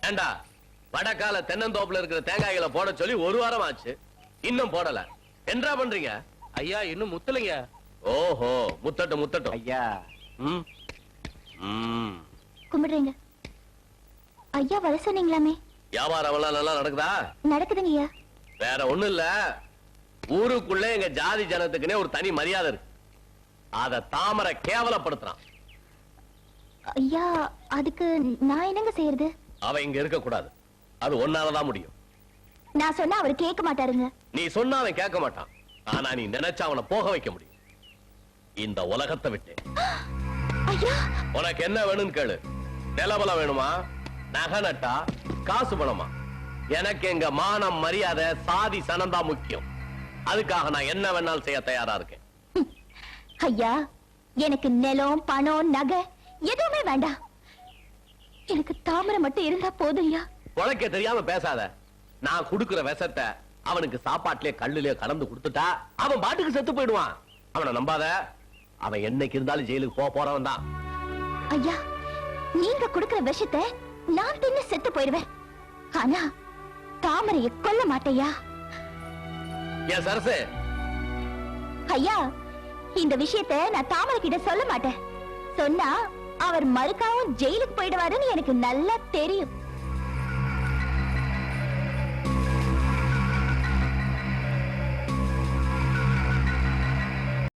ஏண்டா வடக்கால தென்னந்தோப்புல இருக்கிற தேங்காய்களை போட சொல்லி ஒரு வாரம் ஆச்சு, இன்னும் போடல. என்ன பண்றீங்க? ஐயா இன்னும் முத்தலைங்க. ஓஹோ, முத்தட்டும் முத்தட்டும் ஐயா. கும்பிடுறீங்க ஐயா. வர சொன்னீங்களாமே, வியாபாரம் எல்லாம் நல்லா நடக்குதா? நடக்குதுங்க ஐயா. வேற ஒண்ணும் இல்ல, ஊருக்குள்ள எங்க ஜாதி ஜனத்துக்குன்னே ஒரு தனி மரியாதை இருக்கு. அத தாமரை கேவலப்படுத்துறான். ஐயா அதுக்கு நான் என்னங்க செய்யறது? அவ இங்க இருக்க கூடாது, அது ஒன்னாலதான் முடியும். நான் சொன்னா அவர் கேட்க மாட்டாருங்க. நீ சொன்னா அவன் கேட்க மாட்டான், ஆனா நீ நினைச்சா அவனை போக வைக்க முடியும் இந்த உலகத்தை விட்டு. ஐயா உனக்கு என்ன வேணும்னு கேளு. நிலபலம் வேணுமா, நகை நட்டா, காசு பணமா? எனக்கு எங்க மானம் மரியாதை சாதி சனந்தா முக்கியம். அதுக்காக நான் என்ன வேணாலும் செய்ய தயாரா இருக்கேன். ஐயா எனக்கு நிலம் பணம் நகை எதுவுமே வேண்டாம். எனக்கு தாமரை மட்டும் இருந்தா போதும் ஐயா. உனக்கே தெரியாம பேசாத. நான் குடுக்கிற விஷத்தை அவனுக்கு சாப்பாட்டிலே கல்லுலயே கலந்து கொடுத்துட்டா அவன் பாட்டுக்கு செத்து போயிடுவான். அவனை நம்பாத, அவன் என்னைக்கு இருந்தாலும் ஜெயிலுக்கு போறவன் தான். ஐயா நீங்க கொடுக்கிற விஷத்தை நான் தின்னு செத்து போயிடுவேன், ஆனா தாமரையை கொல்ல மாட்டேயா. என் சரசு, ஐயா இந்த விஷயத்தை நான் தாமரை கிட்ட சொல்ல மாட்டேன். சொன்னா அவர் மறுக்காவும் ஜெயிலுக்கு போயிடுவாருன்னு எனக்கு நல்லா தெரியும்.